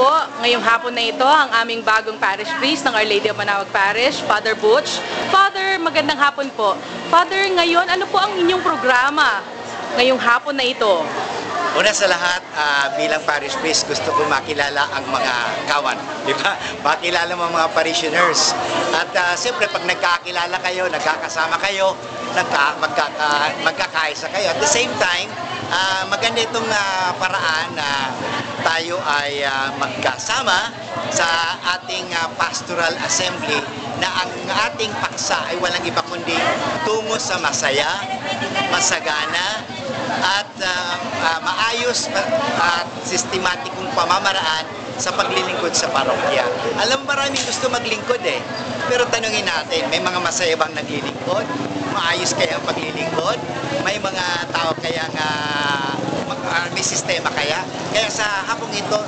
po ngayong hapon na ito ang aming bagong parish priest ng Our Lady of Manaoag Parish, Father Butch. Father, magandang hapon po. Father, ngayon, ano po ang inyong programa ngayong hapon na ito? Una sa lahat, bilang parish priest, gusto ko makilala ang mga kawan, di ba? Makilala mo mga parishioners. At siyempre, pag nagkakilala kayo, nagkakasama kayo, magkakaisa kayo. At the same time, maganda itong paraan na tayo ay magkasama sa ating pastoral assembly na ang ating paksa ay walang iba kundi tungo sa masaya, masagana, at maayos at sistematikong pamamaraan sa paglilingkod sa parokya. Alam, maraming gusto maglingkod pero tanungin natin, may mga masaya bang naglilingkod? Maayos kaya ang paglilingkod? May mga tao kaya may sistema kaya? Kaya sa hapong ito,